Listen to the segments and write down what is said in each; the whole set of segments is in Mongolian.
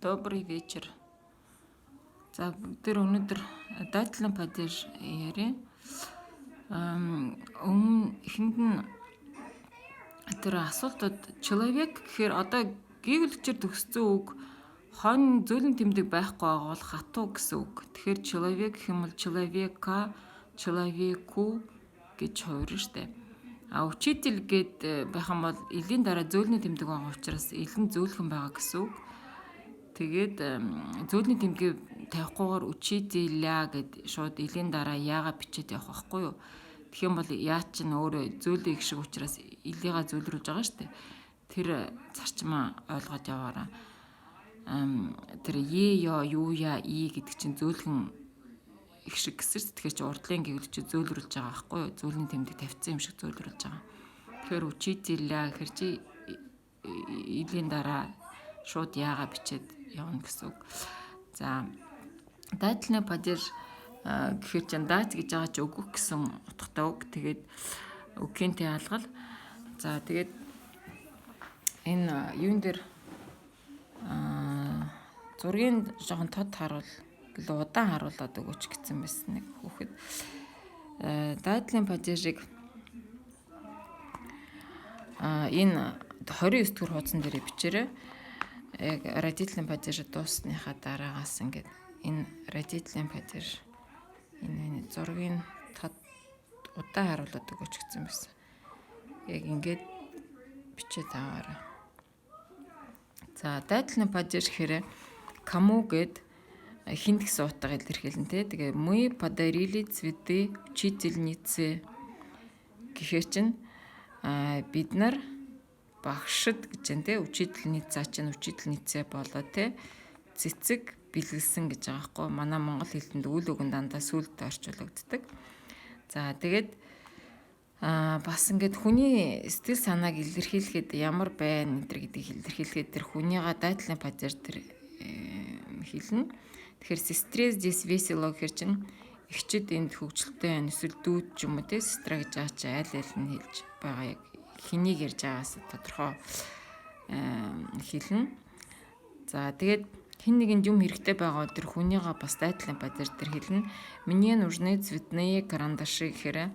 Добрый вечер. За бүгдээр өнөөдөр дайтлан падеж яриа. Эхэнд нь тэр асуултууд человек гэхээр одоо гиглчээр төгссөн үг хонь зөөлөн тэмдэг байхгүй байгаа бол хатуу гэсэн үг. Тэгэхээр человек гэх юм бол человека, человеку гэж хоёр штэ. Учитель гэд байх юм бол элийн дараа зөөлний тэмдэг байгаа учраас элен зөөлхөн байгаа гэсэн үг. Тэгээд зөөлний тэмдгийг тавихгүйгээр учителя гэд шууд элийн дараа яага бичээд явах байхгүй юу. Тэгэх юм бол яа ч н өөрөө зөөлөн их шиг учраас элийга зөөлрүүлж байгаа шүү дээ. Тэр зарчмаа ойлгоод яваараа. Тэр ёо, юуя, и гэдэг чинь зөөлхөн их шиг гэсэн. Тэгэхээр чи урдлын гэвлч зөөлрүүлж байгаа байхгүй юу. Зөөлний тэмдэг тавьсан юм шиг зөөлрүүлж байгаа. Тэгэхээр учителя гэхэр чи элийн дараа шууд яага бичээд явна гэсэн үг. За дайтлны падеж гэхээр чинь дайт гэж байгаа чи өгөх гэсэн утгатай үг. Тэгээд үгхийнтэй алгал. За тэгээд энэ юун дээр зургийн жоохон тод харуул удаан харуулад өгөөч гэсэн байсан нэг хүүхэд. Дайтлын падежийг энэ 29 дэх хуудсан дээр бичээрэй. Яг родительный падеж дуусныхаа дараагаас ингээд энэ родительный падеж энэ зургийн тод удаан харуулад өгөөч гэсэн байсан. Яг ингээд бичээд аваарай. За дайтлны падеж гэхээр кому гэд хинт гэсэн утгаыг илэрхийлнэ те. Тэгээ мы подарили цветы учительнице гэхээр чинь бид нар багшд гэж байна те. Учительница чинь учительнице болоо те. Цэцэг бэлгэлсэн гэж байгаа байхгүй. Манай монгол хэлтэнд үйл өгөн дандаа сүлд орчуулагддаг. За тэгээд бас ингээд хүний сэтгэл санааг илэрхийлэхэд ямар байна энэ гэдгийг илэрхийлэхэд тэр хүнийга дайтлын падеж тэр хэлнэ. Тэгэхээр сестрес здесь весело гэхэр чинь эгчд энд хөвгчлөлтэй байна. Эсвэл дүүд ч юм уу те сестра гэж байгаа чи аль нь хэлж байгаа яг хэнийг ярьж байгаас тодорхой хэлнэ. За тэгээд хэн нэгэнд юм хэрэгтэй байгаа тэр хүнийга бас дайтлын падеж тэр хэлнэ. Мне нужны цветные карандаши гэхээр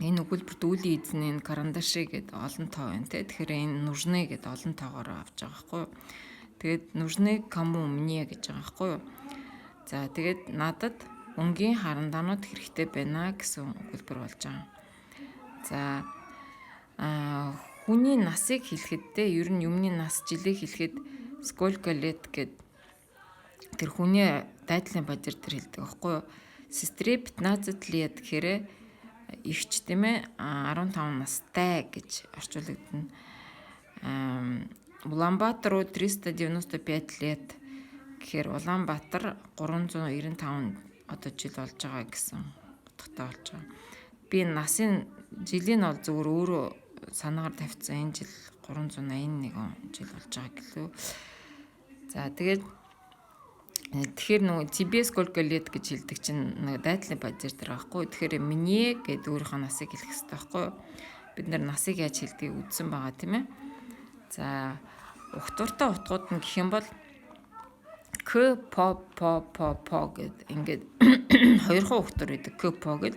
энэ өгүүлбэрт үлийн эзэн энэ карандаши гэдэг олон тоо байна те. Тэгэхээр энэ нужны гэдэг олон тоогоор авч байгаа байхгүй юу. Тэгээд нужны кому мне гэж байгаа байхгүй юу. За тэгээд надад өнгийн харандаанууд хэрэгтэй байна гэсэн өгүүлбэр болж байгаа. За хүний насыг хэлэхэд те ер нь юмны нас жилээ хэлэхэд сколько лет гэд тэр хүний дайтлын падеж тэр хэлдэг байхгүй юу. Сестре 15 лет гэхээр ихч тийм ээ 15 настай гэж орчуулагдана. Улаанбаатар 395 лет гэхээр Улаанбаатар 395 одоо жил болж байгаа гэсэн утгатай болж байгаа. Би насын жилийн бол зөвхөн өөрөө санаагаар тавьсан энэ жил 381 жил болж байгаа гэлөө. За тэгээд тэгэхээр нөгөө тебе сколько лет гэж хэлдэг чинь нөгөө дайтлын падеж дээр байхгүй. Тэгэхээр мне гэдэг өөрийнхөө насыг хэлэх хэрэгтэй байхгүй. Бид нар насыг яаж хэлдгийг үзсэн байгаа тийм ээ. За ухтууртай утгууд нь гэх юм бол к по гэд ингээд хоёрхан ухтур байдаг. К по гэд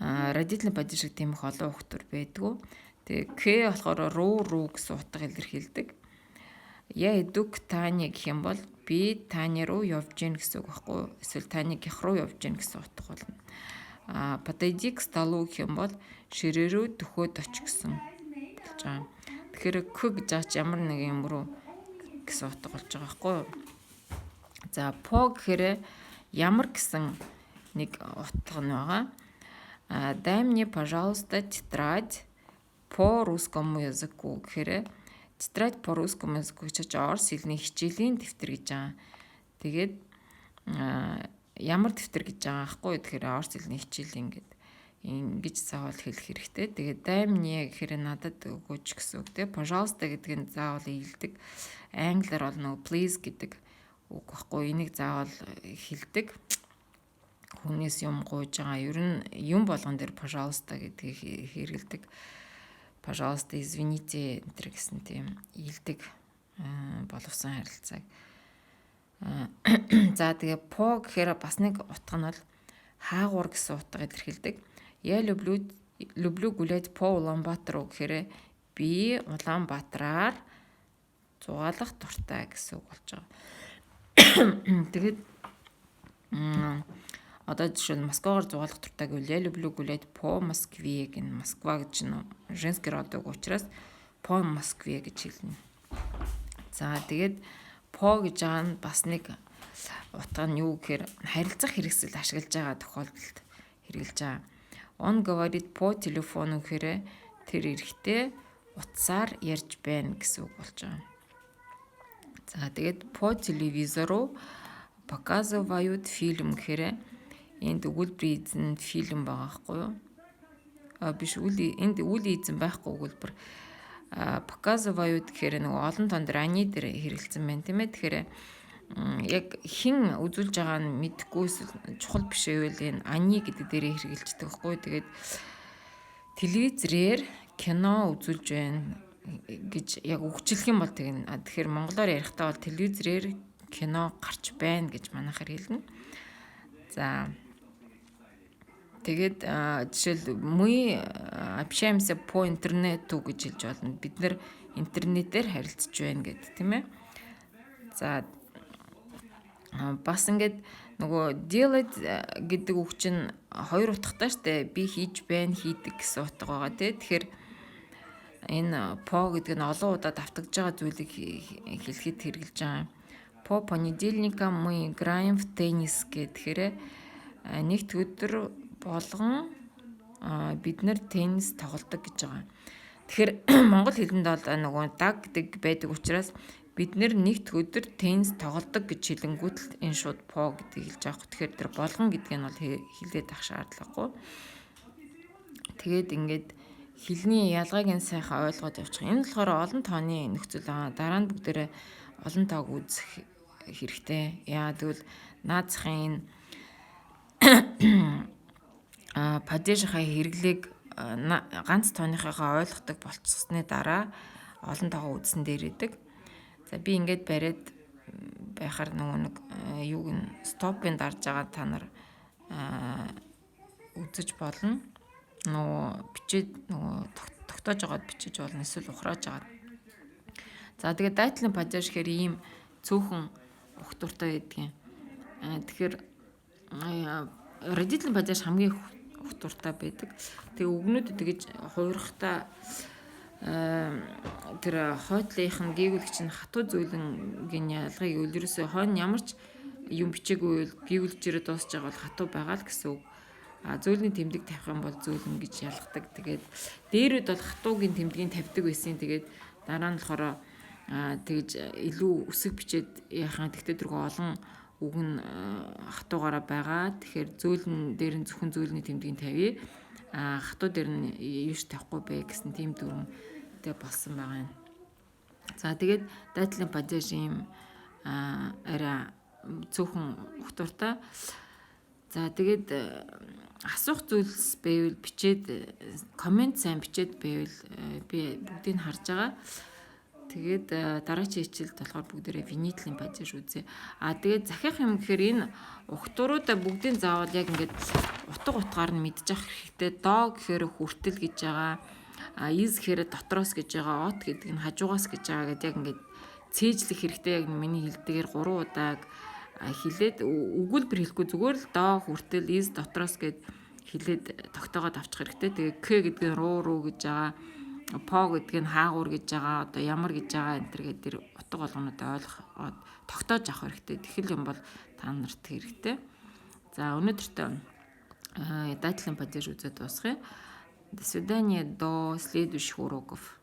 родительный падеж шиг тийм их олон ухтур байдгүй. Тэгээ к болохоор руу гэсэн утга илэрхийлдэг. Я иду к Тане гэх юм бол би Таня руу явж гин гэсэн үг байхгүй. Эсвэл Таня гих руу явж гин гэсэн утга болно. Подойди к столу гэх юм бол ширээ рүү төхөөд оч гэсэн болж байгаа. Тэгэхээр к гэж аач ямар нэг юм руу гэсэн утга болж байгаа байхгүй. За по гэхээр ямар гэсэн нэг утга нь байгаа. Дай мне, пожалуйста, тетрадь по русскому языку гэхээр тетрадь по русскому языку гэж орос хэлний хичээлийн дэвтэр гэж байгаа. Тэгээд ямар дэвтэр гэж байгаа аахгүй. Тэгэхээр орос хэлний хичээлийн гэдэг ингэж заавал хэлэх хэрэгтэй. Тэгээд дай мне гэхээр надад өгөөч гэсэн үг те. Пожалуйста гэдэг нь заавал хэлдэг. Англиар бол нөгөө please гэдэг үг аахгүй. Энийг заавал хэлдэг. Хүнээс юм гуйж байгаа. Ер нь юм болгон дээр пожалуйста гэдгийг хэрэгэлдэг. Пожалуйста, извините энэ гэсэн тийм хэлдэг боловсон харилцааг. За тэгээ по гэхээр бас нэг утга нь бол хаагуур гэсэн утгаар илэрхийлдэг. Я люблю гулять по Улаанбаатар гэхээр би Улаанбаатараар зугаалах дуртай гэсэн үг болж байгаа. Тэгээд одоо жишээ нь Москвагаар зугаалах дуртай гэвэл я люблю гулять по Москве гэн Москва гэж нь женский родог учраас по Москве гэж хэлнэ. За тэгээд по гэж байгаа нь бас нэг утга нь юу гэхээр харилцах хэрэгсэл ашиглаж байгаа тохиолдолд хэрэгжилж байгаа. Он говорит по телефону гэхээр тэр эрэхтэй утсаар ярьж байна гэсэн үг болж байгаа. За тэгээд по телевизору показывают фильм гэхээр энд өгүүлбэр эзэн фильм байгаа байхгүй юу? Биш энд үйл эзэн байхгүй өгүүлбэр. Показывают гэхээр нөгөө олон тон дээр ани дээр хэрэгэлсэн байна тийм ээ. Тэгэхээр яг хэн үзүүлж байгаа нь мэдэхгүй чухал биш байвал энэ ани гэдэг дээрээ хэрэгэлждэг байхгүй. Тэгээд телевизээр кино үзүүлж байна гэж яг үгчлэх юм бол тэгэхээр монголоор ярихдаа бол телевизээр кино гарч байна гэж манайхаар хэлнэ. За тэгээд жишээл мы общаемся по интернету гэж хэлж болно. Бид нэр интернетээр харилцаж байна гэдэг тийм ээ. За бас ингээд нөгөө делать гэдэг үг чинь хоёр утгатай штэ. Би хийж байна, хийдэг гэсэн утга байгаа тий. Тэгэхээр энэ по гэдэг нь олон удаа давтагдж байгаа зүйлийг хэлэхэд хэрэгжилж байгаа. По понедельникам мы играем в теннис гэхээр нэгд өдөр болгон бид нэр теннис тоглодог гэж байгаа. Тэгэхээр монгол хэлэнд бол нөгөө даг гэдэг байдаг учраас бид нэр нэгд өдөр теннис тоглодог гэж хэлэнгүүт л энэ шууд по гэдгийг хэлж байгаа. Тэгэхээр тэр болгон гэдгийг нь бол хэлээд ах шаардлагагүй. Тэгээд ингээд хэлний ялгааг нь сайхан ойлгоод явчих. Энэ болохоор олон тооны нөхцөл байгаа. Дараа нь бүгдээрээ олон тоог үзэх хэрэгтэй. Яа тэгвэл наацхийн падежийнхаа хэрэглээг ганц тооныхоо ойлгодог болцсны дараа олон тоогоо үзсэн дээр идэг. За би ингээд бариад байхаар нөгөө нэг юуг нь стопын дарж байгаа та нар үзэж болно. Нөгөө бичээд нөгөө тогтоож байгаад бичиж болно. Эсвэл ухрааж байгаа. За тэгээд дайтлын падеж гэхээр ийм цөөхөн ухтуртай байдгийн. Тэгэхээр родительный падеж хамгийн ухтуртай байдаг. Тэгээ үгнүүд тэгэж хуурахтаа тэр хойтлынх нь гээгүүлэгч нь хатуу зүйлэнгийн ялгыг ерөөсөө хойно ямар ч юм бичээгүй гээгүүлэгчээрээ дуусч байгаа бол хатуу байгаа л гэсэн үг. Зөөлний тэмдэг тавих юм бол зөөлөн гэж ялгадаг. Тэгээд дээрүүд бол хатуугийн тэмдгийг тавьдаг байсан. Тэгээд дараа нь болохоор тэгж илүү үсэг бичээд яхаа тэгтээ дөрөв олон үг нь хатуугаараа байгаа. Тэгэхээр зөөлөн дээр нь зөвхөн зөөлний тэмдгийг тавья. Хатуу дээр нь юуш тавихгүй бай гэсэн тийм дүрмтэй болсон байгаа юм. За тэгээд дайтлын падеж юм арай цөөхөн ухтуртай. За тэгээд асуух зүйлс байвал бичээд комент сайн бичээд байвал би бүгдийг харж байгаа. Тэгээд дараачийн хичээлд болохоор бүгдээрээ винитлийн падеж үзье. Тэгээд захиах юм гэхээр энэ ухтуруудаа бүгдийн заавал яг ингээд утга утгаар нь мэдчих хэрэгтэй. Доо гэхээр хүртэл гэж байгаа. Из гэхээр дотроос гэж байгаа. От гэдэг нь хажуугаас гэж байгаа гэдэг яг ингээд цээжлэх хэрэгтэй. Яг миний хэлдгээр 3 удааг хилээд өгүүлбэр хэлэхгүй зүгээр л доо хүртэл из дотроос гэд хилээд тогтоогоод авчих хэрэгтэй. Тэгээ к гэдэг нь руу гэж байгаа. По гэдэг нь хаагуур гэж байгаа. Одоо ямар гэж байгаа энэ төр гэдэг утга болгонуудаа ойлгоод тогтоож авах хэрэгтэй. Тэхэл юм бол та нарт хэрэгтэй. За өнөөдөртөө дайтлын падеж үзээд дуусгая. До свидания, до следующих уроков.